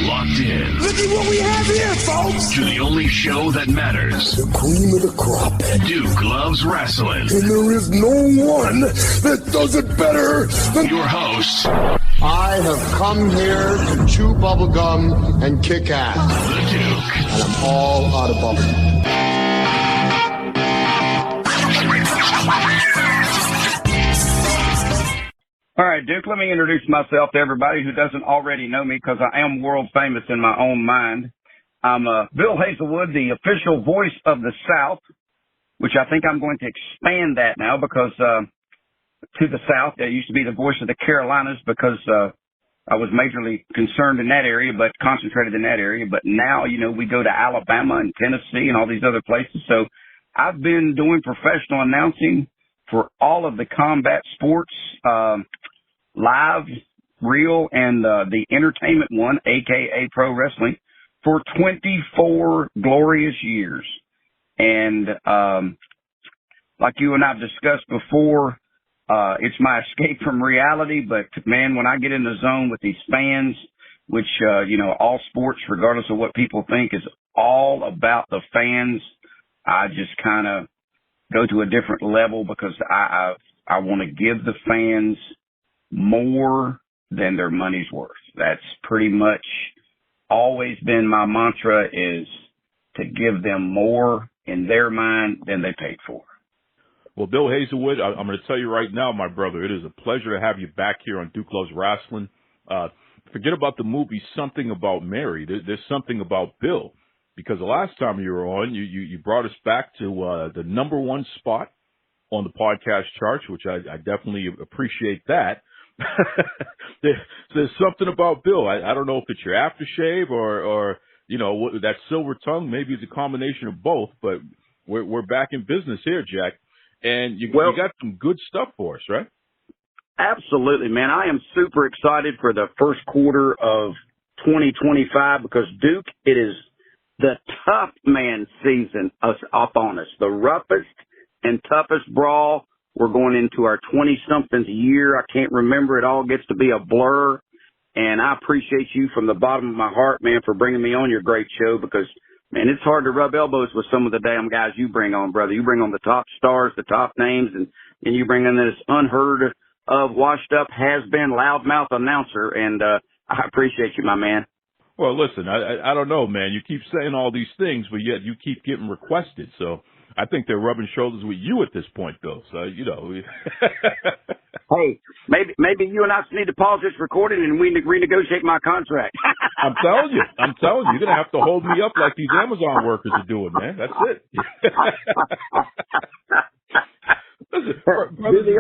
locked in. Look at what we have here, folks. To the only show that matters. The cream of the crop. Duke loves wrestling. And there is no one that does it better than your host. I have come here to chew bubblegum and kick ass. The Duke. And I'm all out of bubblegum. All right, Duke, let me introduce myself to everybody who doesn't already know me, because I am world famous in my own mind. I'm Bill Hazelwood, the official voice of the South, which I think I'm going to expand that now, because to the South, I used to be the voice of the Carolinas, because I was majorly concerned in that area, but concentrated in that area. But now, you know, we go to Alabama and Tennessee and all these other places. So I've been doing professional announcing for all of the combat sports, live, real, and the entertainment one, a.k.a. pro wrestling, for 24 glorious years. And like you and I've discussed before, it's my escape from reality. But, man, when I get in the zone with these fans, which, you know, all sports, regardless of what people think, is all about the fans, I just kind of go to a different level, because I want to give the fans more than their money's worth. That's pretty much always been my mantra, is to give them more in their mind than they paid for. Well, Bill Hazelwood, I'm going to tell you right now, my brother, it is a pleasure to have you back here on Duke Loves Rasslin. Forget about the movie Something About Mary. There's something about Bill. Because the last time you were on, you brought us back to the number one spot on the podcast charts, which I definitely appreciate that. There's something about Bill. I don't know if it's your aftershave or you know, that silver tongue. Maybe it's a combination of both. But we're back in business here, Jack, and you got some good stuff for us, right? Absolutely, man. I am super excited for the first quarter of 2025, because Duke, it is the Toughman season up on us. The Roughest and Toughest Brawl. We're going into our 20-something year. I can't remember. It all gets to be a blur. And I appreciate you from the bottom of my heart, man, for bringing me on your great show, because, man, it's hard to rub elbows with some of the damn guys you bring on, brother. You bring on the top stars, the top names, and you bring in this unheard of, washed-up, has-been, loudmouth announcer. And I appreciate you, my man. Well, listen, I don't know, man. You keep saying all these things, but yet you keep getting requested. So I think they're rubbing shoulders with you at this point, Bill. So, you know. Hey, maybe you and I need to pause this recording and we renegotiate my contract. I'm telling you. You're going to have to hold me up like these Amazon workers are doing, man. That's it. Listen, do the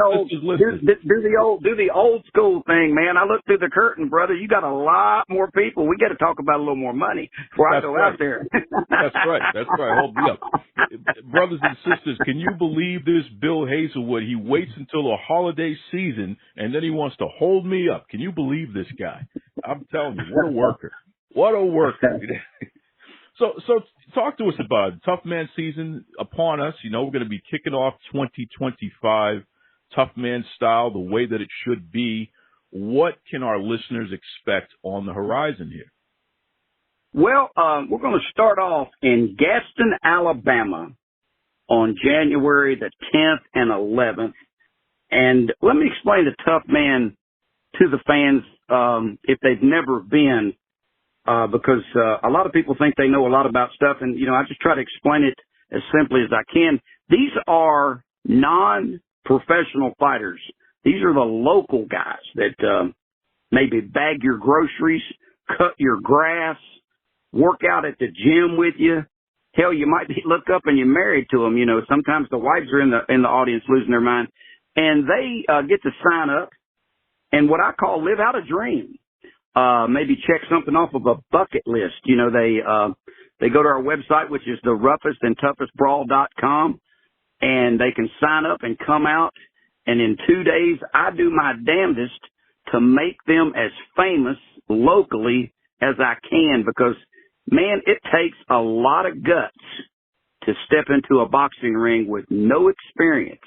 old school thing, man. I look through the curtain, brother. You got a lot more people. We got to talk about a little more money before I go out there. That's right. Hold me up. Brothers and sisters, can you believe this? Bill Hazelwood, he waits until the holiday season, and then he wants to hold me up. Can you believe this guy? I'm telling you, what a worker. What a worker. So talk to us about it. Toughman season upon us. You know, we're going to be kicking off 2025 Toughman style, the way that it should be. What can our listeners expect on the horizon here? Well, we're going to start off in Gadsden, Alabama on January the 10th and 11th. And let me explain the Toughman to the fans if they've never been. Because a lot of people think they know a lot about stuff, and, you know, I just try to explain it as simply as I can. These are non-professional fighters. These are the local guys that maybe bag your groceries, cut your grass, work out at the gym with you. Hell, you might look up and you're married to them. You know, sometimes the wives are in the audience losing their mind, and they get to sign up and what I call live out a dream. Maybe check something off of a bucket list. You know, they go to our website, which is the Roughest and Toughest Brawl.com, and they can sign up and come out. And in 2 days, I do my damnedest to make them as famous locally as I can, because, man, it takes a lot of guts to step into a boxing ring with no experience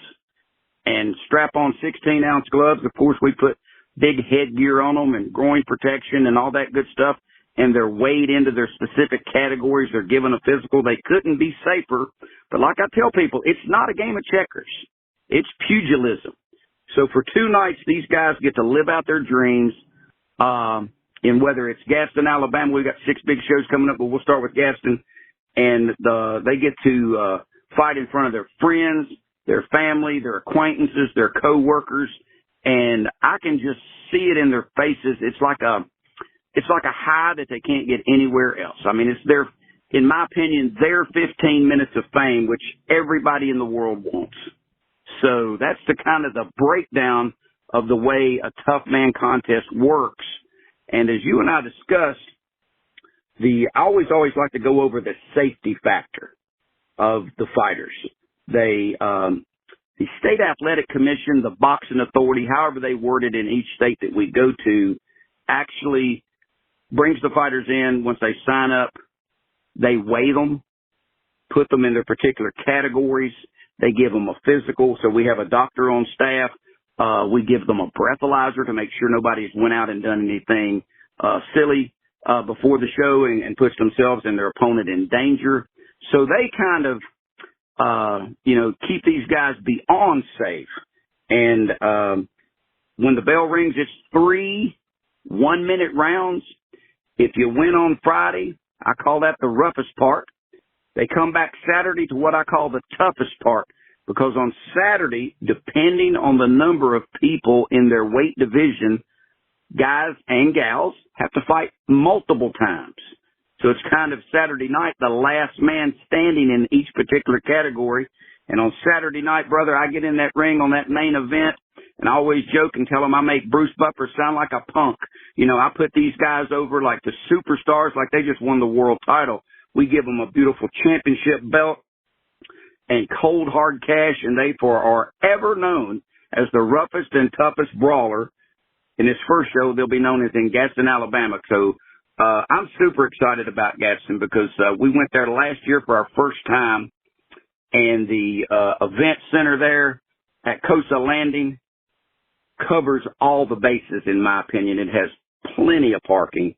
and strap on 16-ounce gloves. Of course, we put big headgear on them and groin protection and all that good stuff. and they're weighed into their specific categories. They're given a physical. They couldn't be safer. But like I tell people, it's not a game of checkers. It's pugilism. So for 2 nights, these guys get to live out their dreams. And whether it's Gadsden, Alabama, we've got 6 big shows coming up, but we'll start with Gadsden. And they get to fight in front of their friends, their family, their acquaintances, their coworkers, and I can just see it in their faces. It's like a high that they can't get anywhere else. I mean, it's in my opinion, their 15 minutes of fame, which everybody in the world wants. So that's the kind of the breakdown of the way a tough man contest works. And as you and I discussed, I always like to go over the safety factor of the fighters. The State Athletic Commission, the Boxing Authority, however they word it in each state that we go to, actually brings the fighters in. Once they sign up, they weigh them, put them in their particular categories. They give them a physical. So we have a doctor on staff. We give them a breathalyzer to make sure nobody's went out and done anything silly before the show and puts themselves and their opponent in danger. So they kind of, keep these guys beyond safe. And when the bell rings, it's 3 1-minute rounds. If you win on Friday, I call that the roughest part. They come back Saturday to what I call the toughest part, because on Saturday, depending on the number of people in their weight division, guys and gals have to fight multiple times. So it's kind of Saturday night, the last man standing in each particular category. And on Saturday night, brother, I get in that ring on that main event, and I always joke and tell them I make Bruce Buffer sound like a punk. I put these guys over like the superstars, like they just won the world title. We give them a beautiful championship belt and cold hard cash, and they are ever known as the roughest and toughest brawler. In this first show, they'll be known as in Gadsden, Alabama. So I'm super excited about Gadsden because we went there last year for our first time, and the event center there at Cosa Landing covers all the bases, in my opinion. It has plenty of parking.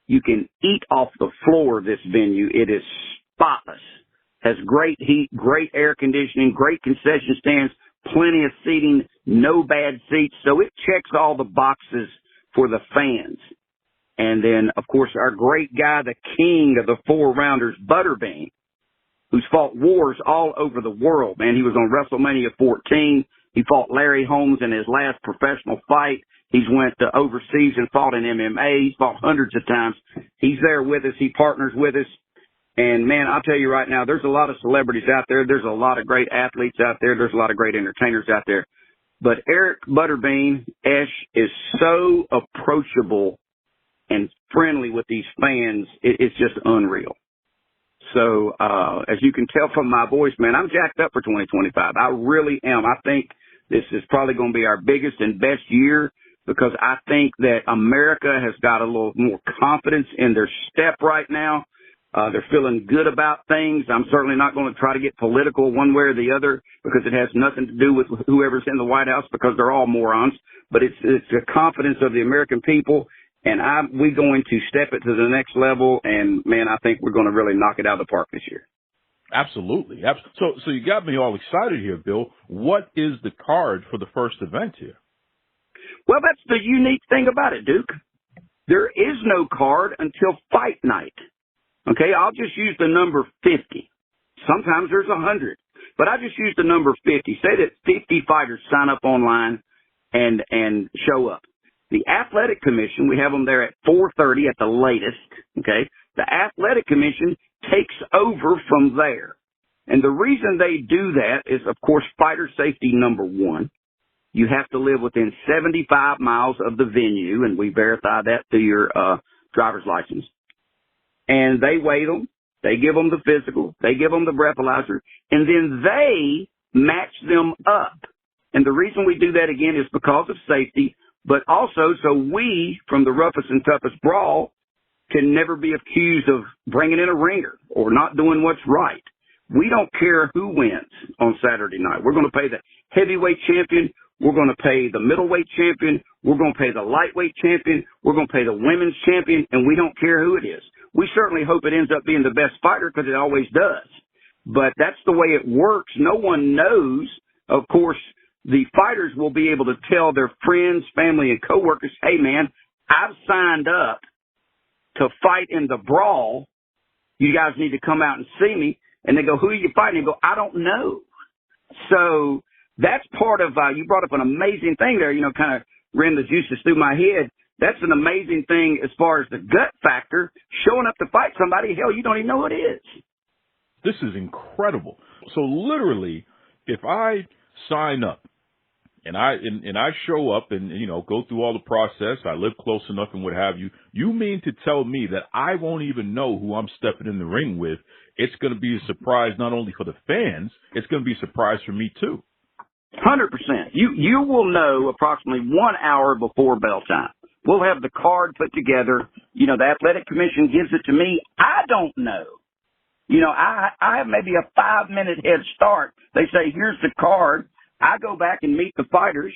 You can eat off the floor of this venue. It is spotless. Has great heat, great air conditioning, great concession stands, plenty of seating, no bad seats. So it checks all the boxes for the fans. And then, of course, our great guy, the king of the 4-rounders, Butterbean, who's fought wars all over the world, man. He was on WrestleMania 14. He fought Larry Holmes in his last professional fight. He's went overseas and fought in MMA. He's fought hundreds of times. He's there with us. He partners with us. And, man, I'll tell you right now, there's a lot of celebrities out there. There's a lot of great athletes out there. There's a lot of great entertainers out there. But Eric Butterbean Esch is so approachable and friendly with these fans. It's just unreal. So, as you can tell from my voice, man, I'm jacked up for 2025. I really am. I think this is probably going to be our biggest and best year, because I think that America has got a little more confidence in their step right now. They're feeling good about things. I'm certainly not going to try to get political one way or the other, because it has nothing to do with whoever's in the White House, because they're all morons. But it's the confidence of the American people, and we're going to step it to the next level. And, man, I think we're going to really knock it out of the park this year. Absolutely. So you got me all excited here, Bill. What is the card for the first event here? Well, that's the unique thing about it, Duke. There is no card until fight night. Okay, I'll just use the number 50. Sometimes there's 100, but I just use the number 50. Say that 50 fighters sign up online and show up. The Athletic Commission, we have them there at 4:30 at the latest. Okay, the Athletic Commission takes over from there. And the reason they do that is, of course, fighter safety number one. You have to live within 75 miles of the venue, and we verify that through your driver's license. And they weigh them, they give them the physical, they give them the breathalyzer, and then they match them up. And the reason we do that, again, is because of safety, but also so we, from the Roughest and Toughest Brawl, can never be accused of bringing in a ringer or not doing what's right. We don't care who wins on Saturday night. We're going to pay the heavyweight champion We're going to pay the middleweight champion. We're going to pay the lightweight champion. We're going to pay the women's champion, and we don't care who it is. We certainly hope it ends up being the best fighter because it always does. But that's the way it works. No one knows. Of course, the fighters will be able to tell their friends, family, and coworkers, hey, man, I've signed up to fight in the brawl. You guys need to come out and see me. And they go, who are you fighting? They go, I don't know. So that's part of, you brought up an amazing thing there, kind of ran the juices through my head. That's an amazing thing as far as the gut factor, showing up to fight somebody. Hell, you don't even know who it is. This is incredible. So literally, if I sign up and I show up and go through all the process, I live close enough and what have you, you mean to tell me that I won't even know who I'm stepping in the ring with? It's going to be a surprise not only for the fans, it's going to be a surprise for me too. 100%. You will know approximately 1 hour before bell time. We'll have the card put together. The athletic commission gives it to me. I don't know. I have maybe a 5-minute head start. They say, here's the card. I go back and meet the fighters,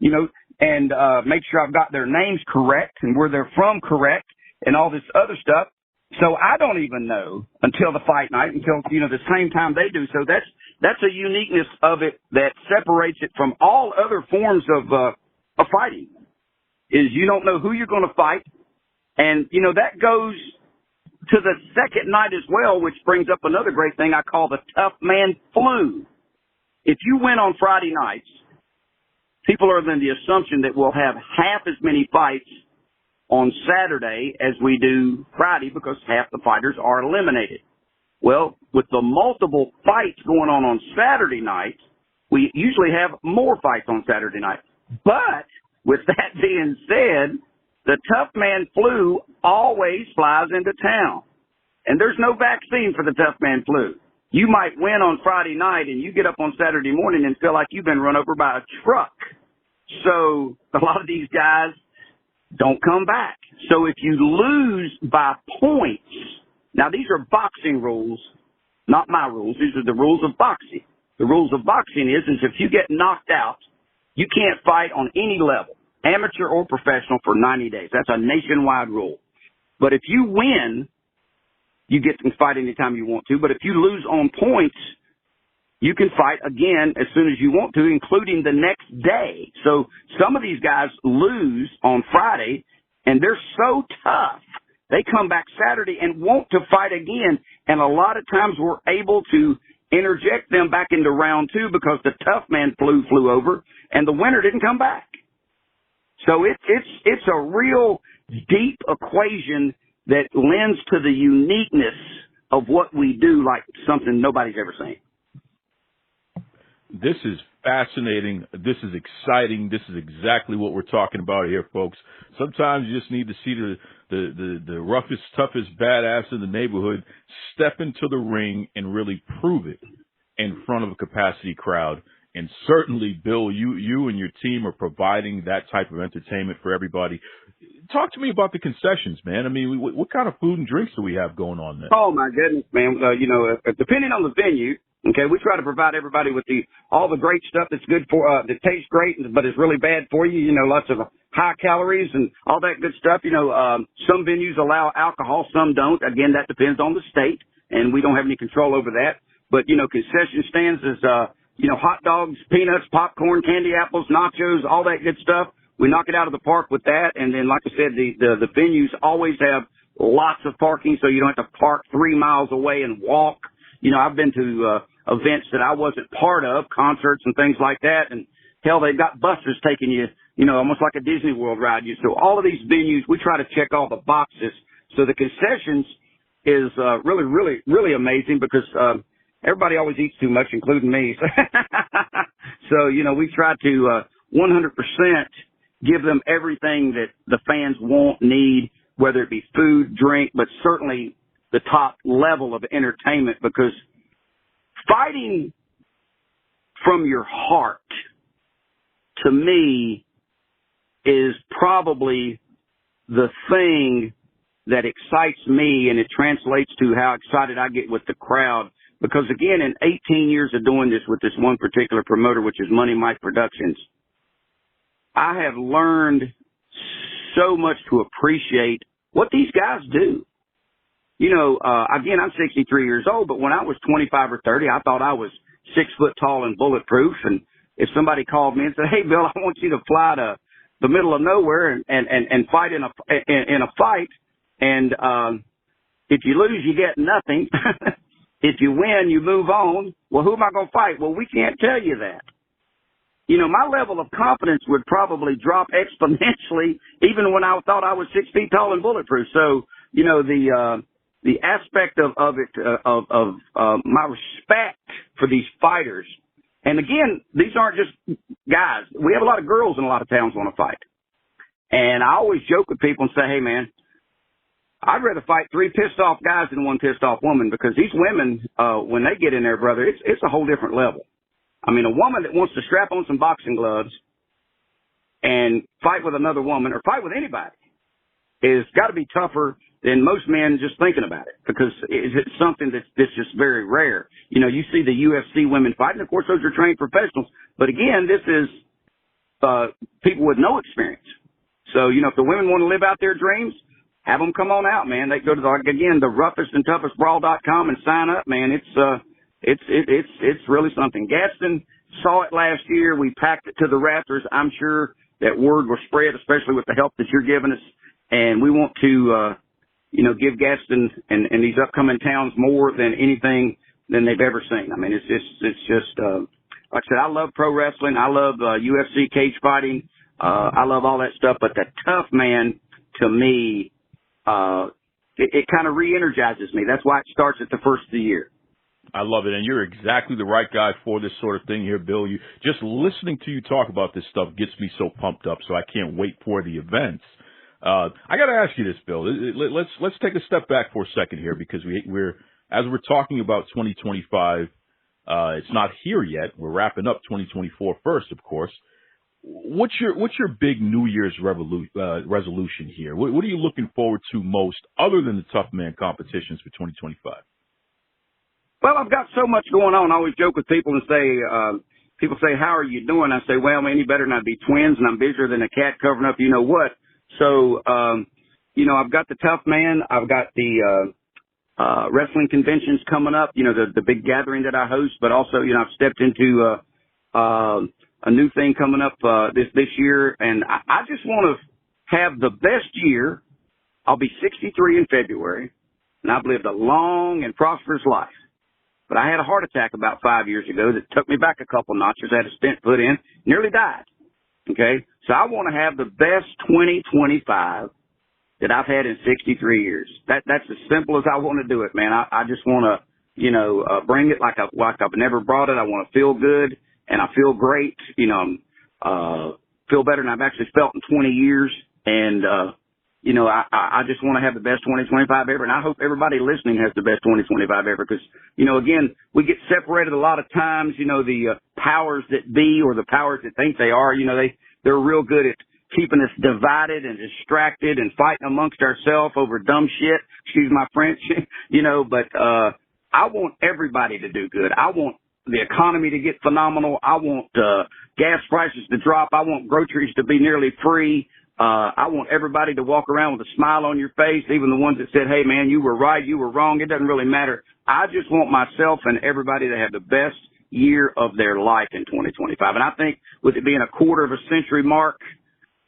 and make sure I've got their names correct and where they're from correct and all this other stuff. So I don't even know until the fight night, until, the same time they do. So that's a uniqueness of it that separates it from all other forms of fighting, is you don't know who you're going to fight. And, that goes to the second night as well, which brings up another great thing I call the Toughman flu. If you win on Friday nights, people are under the assumption that we'll have half as many fights on Saturday as we do Friday because half the fighters are eliminated. Well, with the multiple fights going on Saturday night, we usually have more fights on Saturday night. But with that being said, the Toughman flu always flies into town. And there's no vaccine for the Toughman flu. You might win on Friday night and you get up on Saturday morning and feel like you've been run over by a truck. So a lot of these guys don't come back. So if you lose by points, now these are boxing rules, not my rules. These are the rules of boxing. The rules of boxing is if you get knocked out, you can't fight on any level, amateur or professional, for 90 days. That's a nationwide rule. But if you win, you get to fight anytime you want to. But if you lose on points, you can fight again as soon as you want to, including the next day. So some of these guys lose on Friday, and they're so tough. They come back Saturday and want to fight again. And a lot of times we're able to interject them back into round two because the Toughman flew over and the winner didn't come back. So it's a real deep equation that lends to the uniqueness of what we do, like something nobody's ever seen. This is fascinating. This is exciting. This is exactly what we're talking about here, folks. Sometimes you just need to see the roughest, toughest badass in the neighborhood step into the ring and really prove it in front of a capacity crowd. And certainly, Bill, you and your team are providing that type of entertainment for everybody. Talk to me about the concessions, man. I mean, what kind of food and drinks do we have going on there? Oh, my goodness, man. Depending on the venue, okay, we try to provide everybody with all the great stuff that's good for, that tastes great, but is really bad for you. Lots of high calories and all that good stuff. Some venues allow alcohol, some don't. Again, that depends on the state, and we don't have any control over that. But, concession stands is, hot dogs, peanuts, popcorn, candy apples, nachos, all that good stuff. We knock it out of the park with that. And then, like I said, the venues always have lots of parking, so you don't have to park 3 miles away and walk. I've been to events that I wasn't part of, concerts and things like that. And hell, they've got buses taking you, almost like a Disney World ride. So all of these venues, we try to check all the boxes. So the concessions is really, really, really amazing because everybody always eats too much, including me. So, we try to 100% give them everything that the fans want, need, whether it be food, drink, but certainly the top level of entertainment, because fighting from your heart, to me, is probably the thing that excites me, and it translates to how excited I get with the crowd. Because, again, in 18 years of doing this with this one particular promoter, which is Money Mike Productions, I have learned so much to appreciate what these guys do. You know, again, I'm 63 years old, but when I was 25 or 30, I thought I was 6 foot tall and bulletproof. And if somebody called me and said, "Hey, Bill, I want you to fly to the middle of nowhere and fight in a fight, and if you lose, you get nothing. If you win, you move on." Well, who am I going to fight? Well, we can't tell you that. You know, my level of confidence would probably drop exponentially even when I thought I was 6 feet tall and bulletproof. So, you know, the aspect of it, my respect for these fighters. And again, these aren't just guys. We have a lot of girls in a lot of towns want to fight. And I always joke with people and say, "Hey man, I'd rather fight 3 pissed off guys than 1 pissed off woman, because these women, when they get in there, brother, it's a whole different level." I mean, a woman that wants to strap on some boxing gloves and fight with another woman or fight with anybody is got to be tougher than most men just thinking about it, because it's something that's just very rare. You know, you see the UFC women fighting. Of course, those are trained professionals. But again, this is people with no experience. So, you know, if the women want to live out their dreams, have them come on out, man. They go to the Roughest and Toughest Brawl.com and sign up, man. It's really something. Gadsden saw it last year. We packed it to the rafters. I'm sure that word will spread, especially with the help that you're giving us. And we want to, give Gadsden and these upcoming towns more than anything than they've ever seen. I mean, it's just, like I said, I love pro wrestling. I love UFC cage fighting. I love all that stuff. But the tough man, to me, it kind of re-energizes me. That's why it starts at the first of the year. I love it, and you're exactly the right guy for this sort of thing here, Bill. You just listening to you talk about this stuff gets me so pumped up, so I can't wait for the events. I got to ask you this, Bill. Let's take a step back for a second here, because we're as we're talking about 2025. It's not here yet. We're wrapping up 2024 first, of course. What's your big New Year's resolution here? What are you looking forward to most, other than the Tough Man competitions for 2025? Well, I've got so much going on. I always joke with people and say, people say, "How are you doing?" I say, "Well, any better than I'd be twins, and I'm busier than a cat covering up you know what." So, I've got the Tough Man. I've got the wrestling conventions coming up, the big gathering that I host, but also, I've stepped into a new thing coming up this year, and I just want to have the best year. I'll be 63 in February, and I've lived a long and prosperous life. But I had a heart attack about 5 years ago that took me back a couple notches. I had a stent put in, nearly died. Okay? So I want to have the best 2025 that I've had in 63 years. That's as simple as I want to do it, man. I just want to, bring it like I've never brought it. I want to feel good, and I feel great. Feel better than I've actually felt in 20 years. And, I just want to have the best 2025 ever. And I hope everybody listening has the best 2025 ever. Because, again, we get separated a lot of times, the powers that be, or the powers that think they are, they're real good at keeping us divided and distracted and fighting amongst ourselves over dumb shit. Excuse my French, but, I want everybody to do good. I want the economy to get phenomenal. I want, gas prices to drop. I want groceries to be nearly free. I want everybody to walk around with a smile on your face, even the ones that said, "Hey man, you were right, you were wrong." It doesn't really matter. I just want myself and everybody to have the best year of their life in 2025. And I think with it being a quarter of a century mark,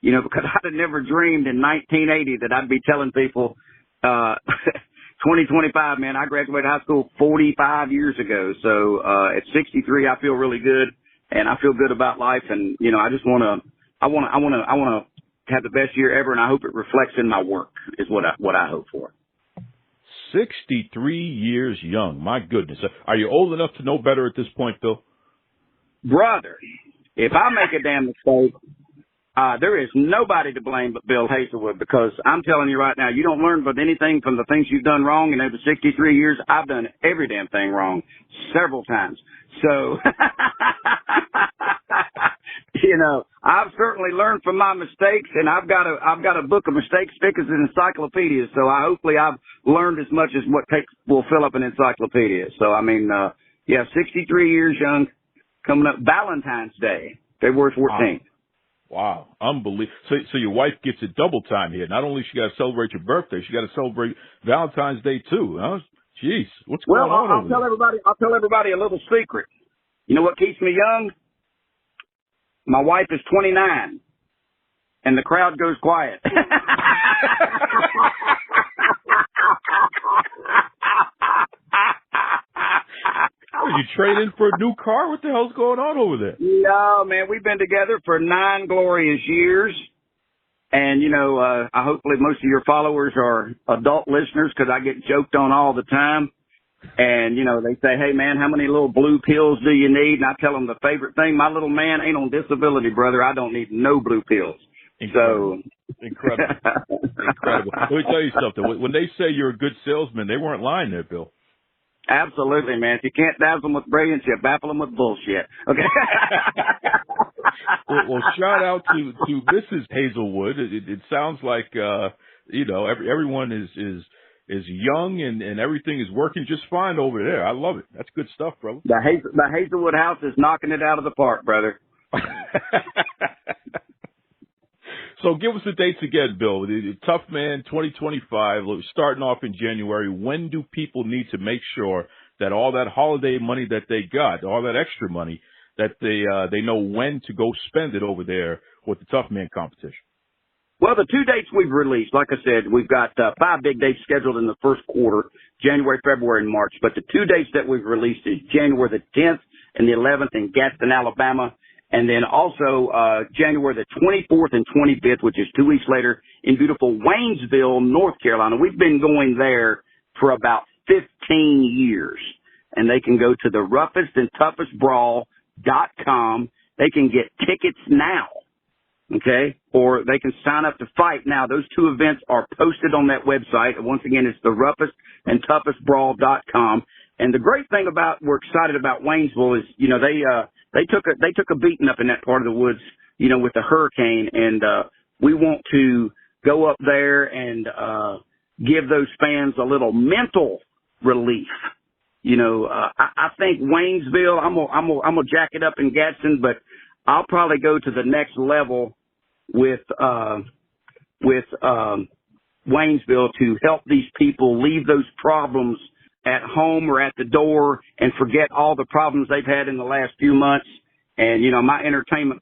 because I'd have never dreamed in 1980 that I'd be telling people, 2025, man, I graduated high school 45 years ago. So, at 63, I feel really good, and I feel good about life. And, I just want to have the best year ever, and I hope it reflects in my work is what I hope for. 63 years young. My goodness. Are you old enough to know better at this point, Bill? Brother, if I make a damn mistake, there is nobody to blame but Bill Hazelwood, because I'm telling you right now, you don't learn but anything from the things you've done wrong. And over 63 years, I've done every damn thing wrong several times. So, I've certainly learned from my mistakes, and I've got a book of mistakes thick as an encyclopedia. So hopefully I've learned as much as what will fill up an encyclopedia. So, 63 years young, coming up Valentine's Day, February 14th. Wow, unbelievable. So your wife gets a double time here. Not only she got to celebrate your birthday, she got to celebrate Valentine's Day too. Huh? Jeez, what's going on I'll over tell there? everybody. I'll tell everybody a little secret. You know what keeps me young? My wife is 29, and the crowd goes quiet. Oh, you trade in for a new car? What the hell's going on over there? No, man, we've been together for 9 glorious years. And, I hopefully most of your followers are adult listeners because I get joked on all the time. And, they say, hey, man, how many little blue pills do you need? And I tell them the favorite thing, my little man ain't on disability, brother. I don't need no blue pills. Incredible. Incredible. Incredible. Let me tell you something. When they say you're a good salesman, they weren't lying there, Bill. Absolutely, man. If you can't dazzle them with brilliance, you baffle them with bullshit. Okay. well, shout out to Mrs. Hazelwood. It sounds like everyone is young and everything is working just fine over there. I love it. That's good stuff, brother. The Hazelwood house is knocking it out of the park, brother. So give us the dates again, Bill. Toughman 2025, starting off in January. When do people need to make sure that all that holiday money that they got, all that extra money, that they know when to go spend it over there with the Toughman competition? Well, the 2 dates we've released, like I said, we've got 5 big dates scheduled in the first quarter, January, February, and March. But the 2 dates that we've released is January the 10th and the 11th in Gadsden, Alabama. And then also January the 24th and 25th, which is 2 weeks later, in beautiful Waynesville, North Carolina. We've been going there for about 15 years. And they can go to the Roughest and Toughest Brawl.com. They can get tickets now, okay? Or they can sign up to fight now. Those 2 events are posted on that website. Once again, it's the Roughest and Toughest Brawl.com. And the great thing we're excited about Waynesville is, they took a beating up in that part of the woods, with the hurricane. And, we want to go up there and, give those fans a little mental relief. I think Waynesville, I'm gonna jack it up in Gadsden, but I'll probably go to the next level with Waynesville to help these people leave those problems at home or at the door and forget all the problems they've had in the last few months. And, my entertainment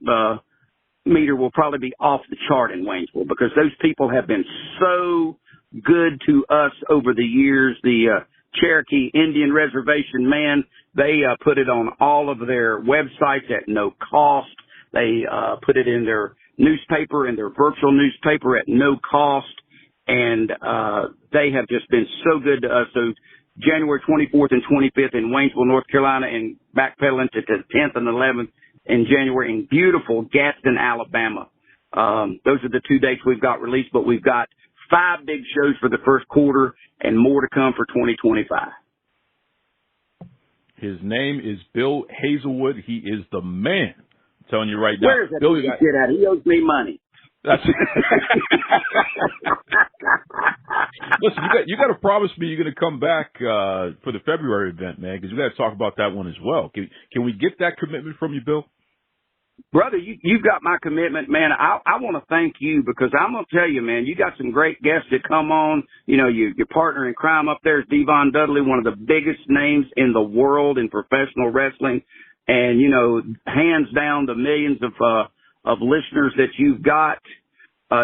meter will probably be off the chart in Waynesville because those people have been so good to us over the years. The Cherokee Indian Reservation, man, they put it on all of their websites at no cost. They put it in their newspaper, in their virtual newspaper at no cost. And they have just been so good to us. So January 24th and 25th in Waynesville, North Carolina, and backpedaling to the 10th and 11th in January in beautiful Gadsden, Alabama. Those are the 2 dates we've got released, but we've got 5 big shows for the first quarter and more to come for 2025. His name is Bill Hazelwood. He is the man. I'm telling you right now. Where is that Bill, shit at? He owes me money. That's Listen, you got to promise me you're going to come back for the February event, man, because we got to talk about that one as well. Can we get that commitment from you, Bill? Brother, you've got my commitment, man. I want to thank you because I'm going to tell you, man, you got some great guests that come on. Your partner in crime up there is Devon Dudley, one of the biggest names in the world in professional wrestling. And, hands down, the millions of listeners that you've got,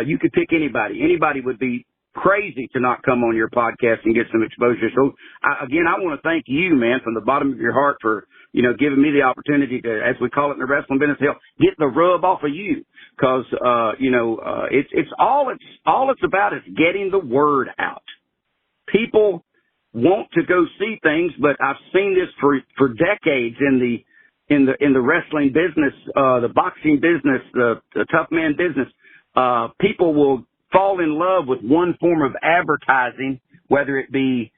you could pick anybody. Anybody would be crazy to not come on your podcast and get some exposure. So, I want to thank you, man, from the bottom of your heart for, giving me the opportunity to, as we call it in the wrestling business, get the rub off of you. Cause, it's all it's about is getting the word out. People want to go see things, but I've seen this for decades in the wrestling business, the boxing business, the Toughman business. People will fall in love with one form of advertising, whether it be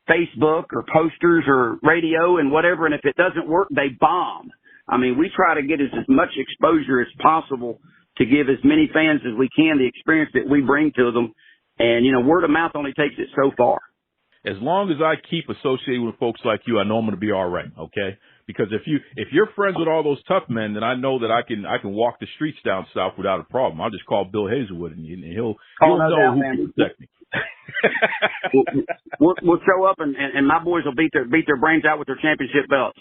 Facebook or posters or radio and whatever. And if it doesn't work, they bomb. I mean, we try to get as much exposure as possible to give as many fans as we can the experience that we bring to them. And, word of mouth only takes it so far. as long as I keep associating with folks like you, I know I'm going to be all right. Okay. Because if you're friends with all those tough men, then I know that I can walk the streets down south without a problem. I'll just call Bill Hazelwood and he'll know who can protect me. we'll show up and my boys will beat their brains out with their championship belts.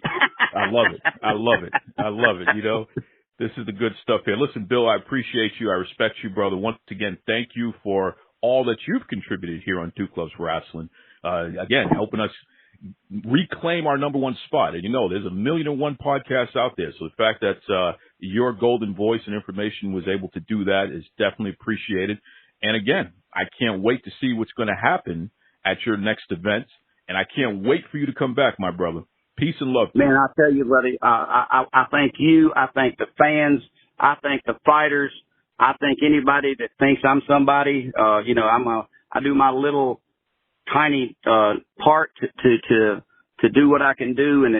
I love it. I love it. You know, this is the good stuff here. Listen, Bill, I appreciate you. I respect you, brother. Once again, thank you for all that you've contributed here on Duke Loves Rasslin. Again, helping us reclaim our number one spot. And you know, there's 1,000,001 podcasts out there. So the fact that your golden voice and information was able to do that is definitely appreciated. And again, I can't wait to see what's going to happen at your next event. And I can't wait for you to come back, my brother. Peace and love. Man, I tell you, buddy, I thank you. I thank the fans. I thank the fighters. I thank anybody that thinks I'm somebody. You know, I do my little tiny part to do what I can do, and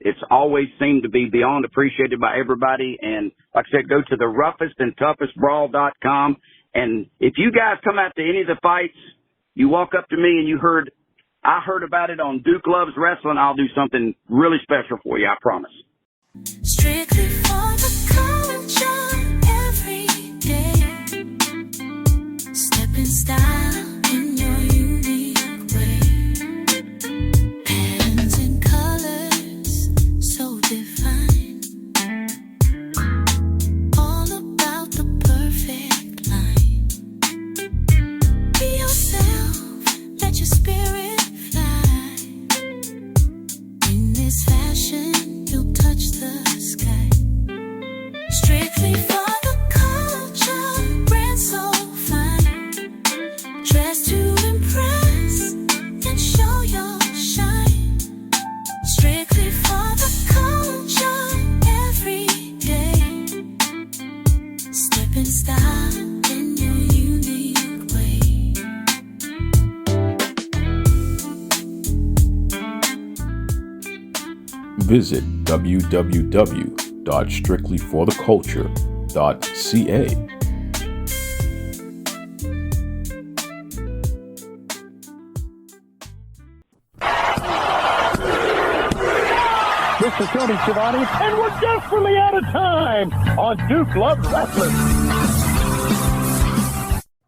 it's always seemed to be beyond appreciated by everybody. And like I said, go to the roughestanddtoughestbrawl.com. And if you guys come out to any of the fights, you walk up to me and I heard about it on Duke Loves Wrestling, I'll do something really special for you, I promise. Strictly for the culture every day. Step in style in your unique way. Patterns and colors so defined. All about the perfect line. Be yourself, let your spirit fly. In this fashion, you'll touch the sky. Strictly for the culture, brand so fine. Dress to impress and show your shine. Strictly for the culture, every day. Step in style in your unique way. Visit www.strictlyfortheculture.ca. This is Tony Schiavone, and we're desperately out of time on Duke Loves Wrestling.